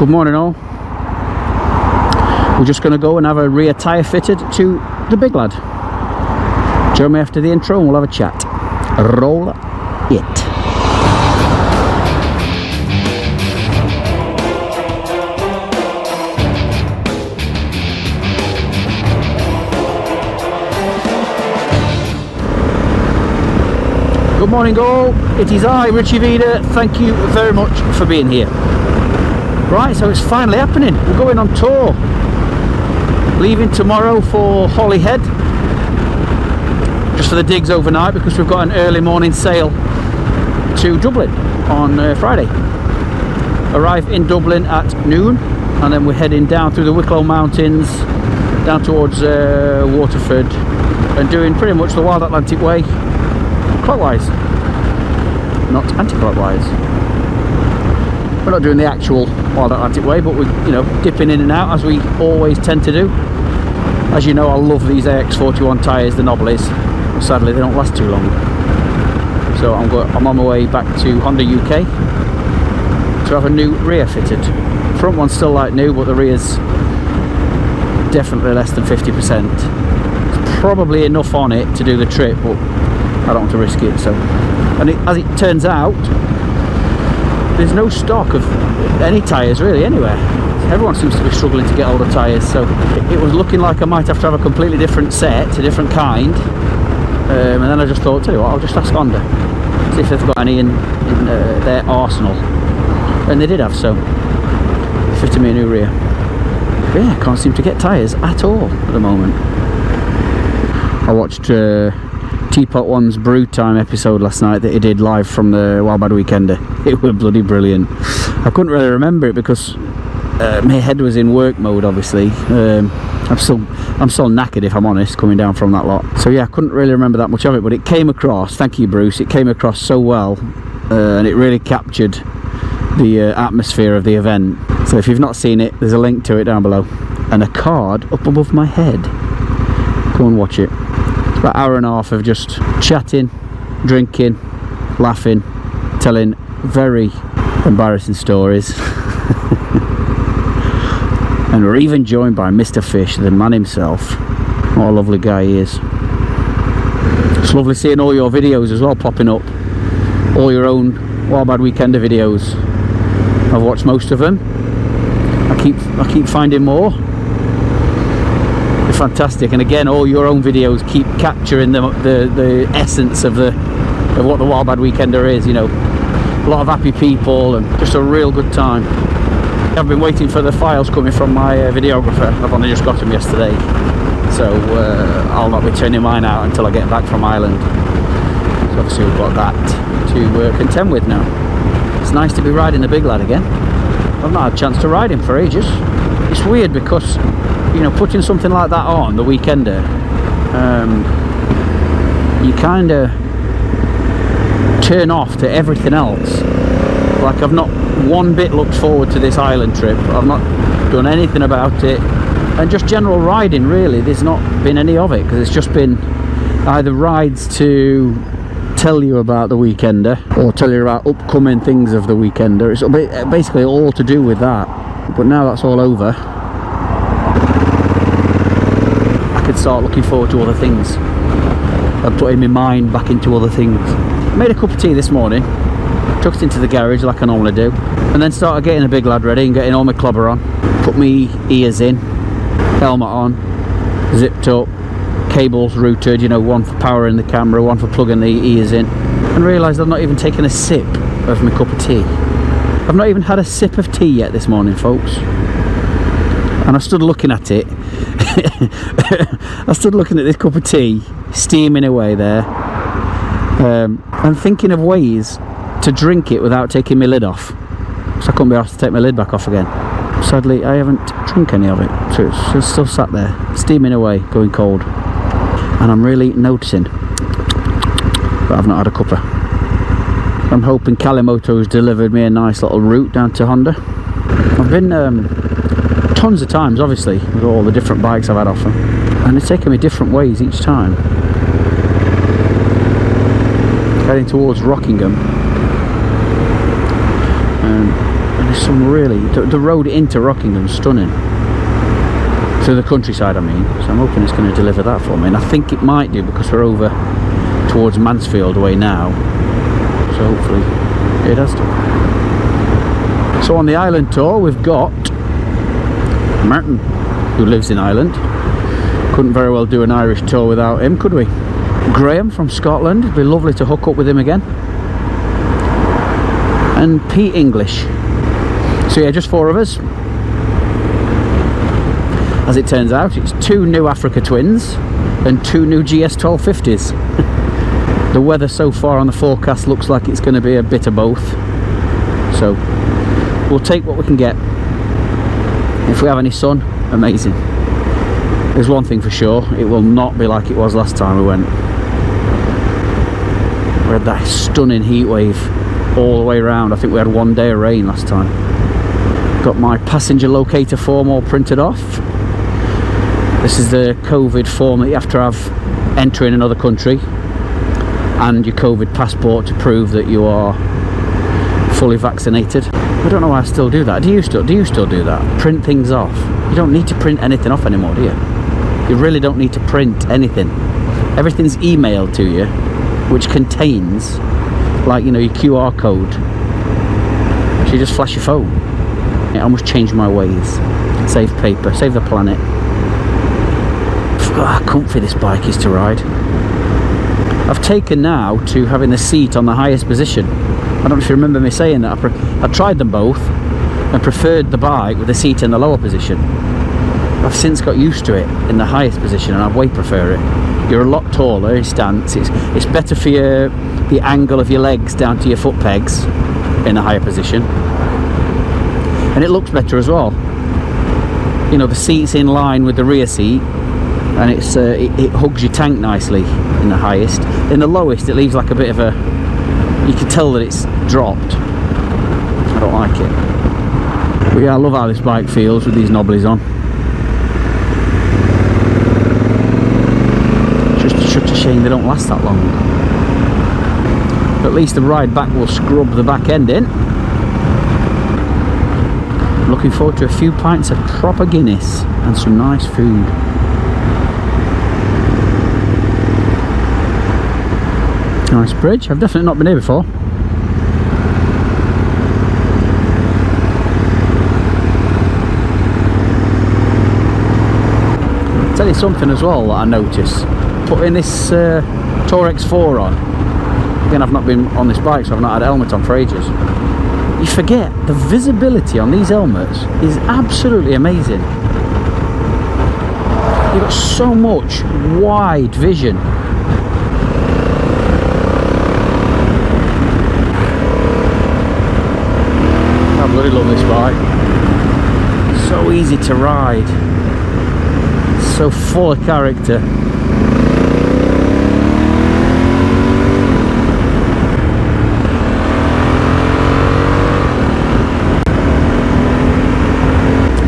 Good morning all. We're just going to go and have a rear tyre fitted to the big lad. Join me after the intro and we'll have a chat. Roll it. Good morning all, it is I, Richie Vida. Thank you very much for being here. Right, so it's finally happening. We're going on tour. Leaving tomorrow for Holyhead. Just for the digs overnight because we've got an early morning sail to Dublin on Friday. Arrive in Dublin at noon and then we're heading down through the Wicklow Mountains down towards Waterford and doing pretty much the Wild Atlantic Way clockwise, not anti-clockwise. We're not doing the actual Wild Atlantic Way, but we're, you know, dipping in and out as we always tend to do. As you know, I love these AX41 tyres, the Knobblies. Sadly, they don't last too long. So I'm on my way back to Honda UK to have a new rear fitted. Front one's still like new, but the rear's definitely less than 50%. It's probably enough on it to do the trip, but I don't want to risk it. So, and as it turns out, there's no stock of any tyres really anywhere. Everyone seems to be struggling to get hold of tyres, so it was looking like I might have to have a completely different set, a different kind, and then I just thought, tell you what, I'll just ask Honda, see if they've got any in their arsenal, and they did have, so fitted me a new rear. But yeah, can't seem to get tyres at all at the moment. I watched TeaPotOne's Brutime episode last night that he did live from the Wildbad Weekender. It was bloody brilliant. I couldn't really remember it because my head was in work mode, obviously. I'm still knackered, if I'm honest, coming down from that lot. So yeah, I couldn't really remember that much of it, but it came across, thank you Bruce, it came across so well, and it really captured the atmosphere of the event. So if you've not seen it, there's a link to it down below, and a card up above my head. Go and watch it. It's about an hour and a half of just chatting, drinking, laughing, telling very embarrassing stories. And we're even joined by Mr. Fish, the man himself. What a lovely guy he is. It's lovely seeing all your videos as well popping up. All your own Wildbad Weekender videos. I've watched most of them. I keep finding more. They're fantastic. And again, all your own videos keep capturing the essence of what the Wildbad Weekender is, you know. A lot of happy people and just a real good time. I've been waiting for the files coming from my videographer. I've only just got them yesterday, so I'll not be turning mine out until I get back from Ireland. So obviously we've got that to contend with now. It's nice to be riding the big lad again. I've not had a chance to ride him for ages. It's weird because, you know, putting something like that on, the Weekender, you kind of turn off to everything else. Like, I've not one bit looked forward to this island trip. I've not done anything about it, and just general riding really, there's not been any of it, because it's just been either rides to tell you about the Weekender or tell you about upcoming things of the Weekender. It's basically all to do with that. But now that's all over, I could start looking forward to other things and putting my mind back into other things. I made a cup of tea this morning, took it into the garage like I normally do, and then started getting the big lad ready and getting all my clobber on. Put me ears in, helmet on, zipped up, cables routed, you know, one for powering the camera, one for plugging the ears in, and realised I've not even taken a sip of my cup of tea. I've not even had a sip of tea yet this morning, folks. And I stood looking at it. I stood looking at this cup of tea, steaming away there, and thinking of ways to drink it without taking my lid off, so I couldn't be asked to take my lid back off again. Sadly, I haven't drunk any of it, so it's still sat there, steaming away, going cold. And I'm really noticing that I've not had a cuppa. I'm hoping Kalimoto's delivered me a nice little route down to Honda. I've been tons of times, obviously, with all the different bikes I've had off them, and it's taken me different ways each time. Heading towards Rockingham, and there's some really, the road into Rockingham's stunning. Through the countryside, I mean. So I'm hoping it's going to deliver that for me. And I think it might do because we're over towards Mansfield way now. So hopefully it has to. So on the Island tour we've got Martin, who lives in Ireland. Couldn't very well do an Irish tour without him, could we? Graham from Scotland, it'd be lovely to hook up with him again. And Pete English. So yeah, just 4 of us. As it turns out, it's 2 new Africa Twins and 2 new GS 1250s. The weather so far on the forecast looks like it's going to be a bit of both. So we'll take what we can get. If we have any sun, amazing. There's one thing for sure, it will not be like it was last time we went. We had that stunning heat wave all the way around. I think we had 1 day of rain last time. Got my passenger locator form all printed off. This is the COVID form that you have to have entering another country, and your COVID passport to prove that you are fully vaccinated. I don't know why I still do that. Do you still do that? Print things off? You don't need to print anything off anymore, do you? You really don't need to print anything. Everything's emailed to you, which contains, like, you know, your QR code. So you just flash your phone. It almost changed my ways. Save paper, save the planet. How comfy this bike is to ride. I've taken now to having the seat on the highest position. I don't know if you remember me saying that. I tried them both and preferred the bike with the seat in the lower position. I've since got used to it in the highest position and I way prefer it. You're a lot taller in stance. It's better for the angle of your legs down to your foot pegs in the higher position. And it looks better as well. You know, the seat's in line with the rear seat, and it hugs your tank nicely in the highest. In the lowest it leaves like a bit of a, you can tell that it's dropped. I don't like it. But yeah, I love how this bike feels with these knobblies on. It's just such a shame they don't last that long. But at least the ride back will scrub the back end in. Looking forward to a few pints of proper Guinness and some nice food. Nice bridge. I've definitely not been here before. I'll tell you something as well that I notice. Putting this Tour X4 on. Again, I've not been on this bike, so I've not had a helmet on for ages. You forget the visibility on these helmets is absolutely amazing. You've got so much wide vision. I really love this bike. So easy to ride. So full of character.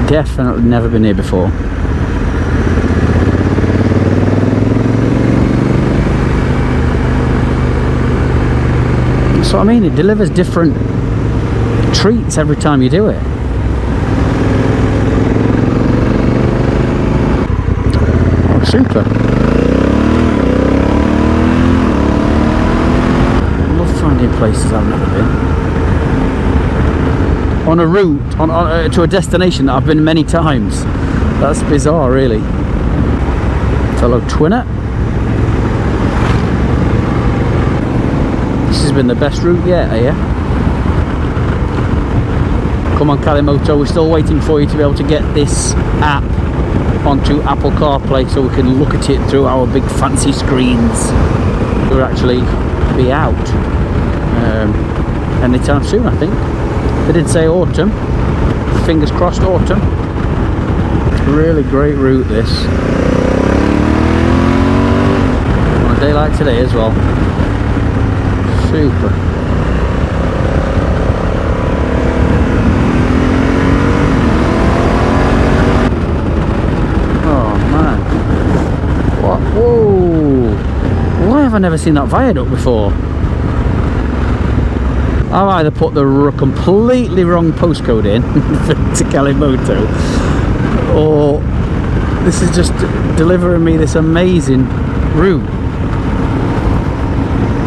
Definitely never been here before. That's what I mean, it delivers different treats every time you do it. Oh, super. I love finding places I've never been. On a route, to a destination that I've been many times. That's bizarre, really. Fellow twinner. This has been the best route yet, eh? Come on, Kalimoto, we're still waiting for you to be able to get this app onto Apple CarPlay so we can look at it through our big fancy screens. We'll actually be out anytime soon, I think. They did say autumn. Fingers crossed autumn. Really great route, this. On a day like today as well. Super. Oh man. What? Whoa. Why have I never seen that viaduct before? I've either put the completely wrong postcode in to Kalimoto, or this is just delivering me this amazing route.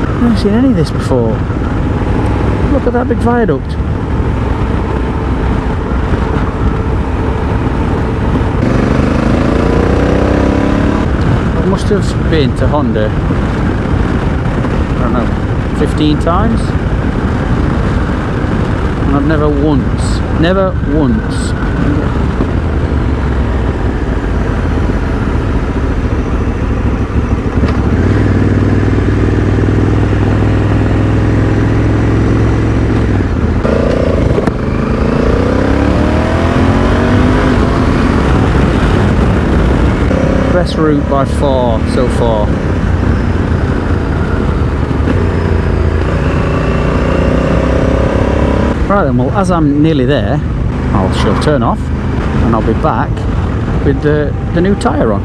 I've never seen any of this before. Look at that big viaduct. I must have been to Honda, I don't know, 15 times. And I've never once best route by far so far. Right then, well, as I'm nearly there, she'll turn off and I'll be back with the new tyre on.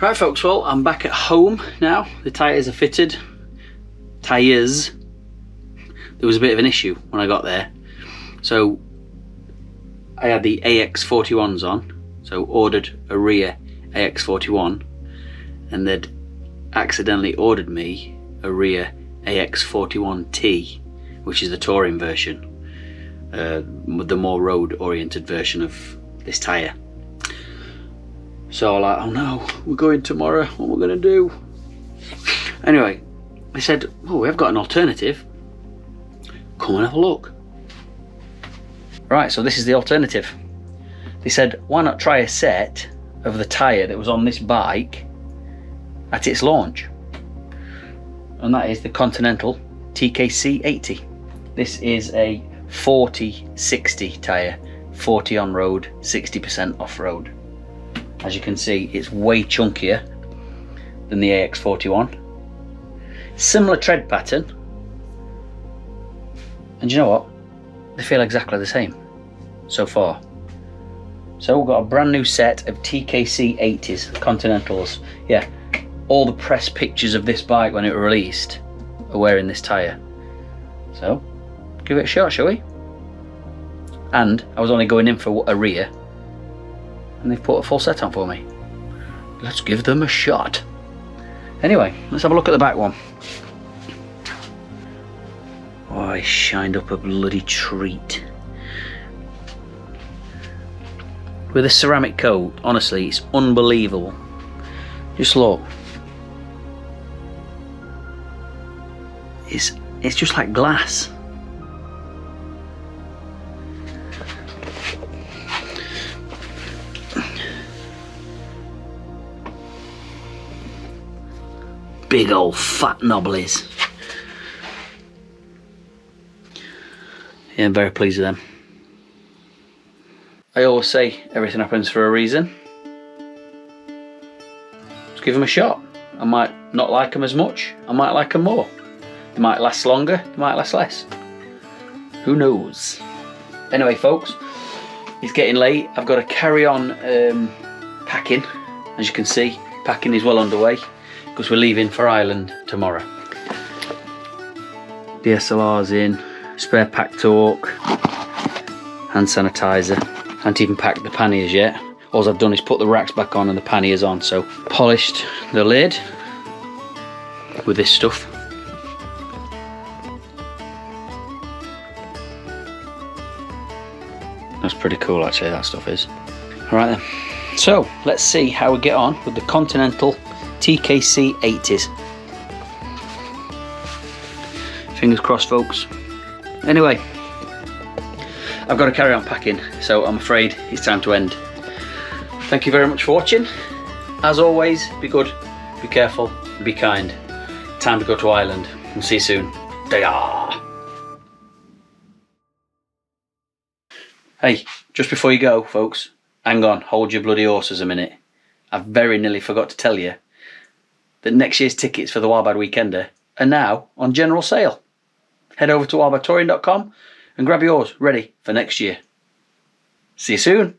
Right folks, well, I'm back at home now. The tyres are fitted. Tyres. There was a bit of an issue when I got there. So I had the AX41s on, so ordered a rear AX41, and they'd accidentally ordered me a rear AX41T, which is the touring version, the more road oriented version of this tyre. So I'm like, oh no, we're going tomorrow, what are we going to do? Anyway, they said, oh, we have got an alternative, come and have a look. Right, so this is the alternative. They said, why not try a set of the tyre that was on this bike at its launch? And that is the Continental TKC 80. This is a 40-60 tyre, 40 on road, 60% off road. As you can see, it's way chunkier than the AX41. Similar tread pattern, and you know what? They feel exactly the same so far. So we've got a brand new set of TKC 80s, Continentals. Yeah, all the press pictures of this bike when it was released are wearing this tyre. So, give it a shot, shall we? And I was only going in for a rear, and they've put a full set on for me. Let's give them a shot. Anyway, let's have a look at the back one. Oh, I shined up a bloody treat. With a ceramic coat, honestly, it's unbelievable. Just look. It's just like glass. Big old fat knobblies. Yeah, I'm very pleased with them. I always say everything happens for a reason. Let's give them a shot. I might not like them as much, I might like them more. They might last longer, they might last less. Who knows? Anyway folks, it's getting late. I've got to carry on packing. As you can see, packing is well underway because we're leaving for Ireland tomorrow. DSLR's in, spare pack torque, hand sanitizer. I haven't even packed the panniers yet. All I've done is put the racks back on and the panniers on. So polished the lid with this stuff. That's pretty cool actually, that stuff is. Alright then, so let's see how we get on with the Continental TKC 80s. Fingers crossed folks. Anyway, I've got to carry on packing, so I'm afraid it's time to end. Thank you very much for watching. As always, be good, be careful, be kind. Time to go to Ireland. We'll see you soon. Daya. Hey, just before you go, folks, hang on, hold your bloody horses a minute. I very nearly forgot to tell you that next year's tickets for the Wildbad Weekender are now on general sale. Head over to wildbadtouring.com and grab yours ready for next year. See you soon.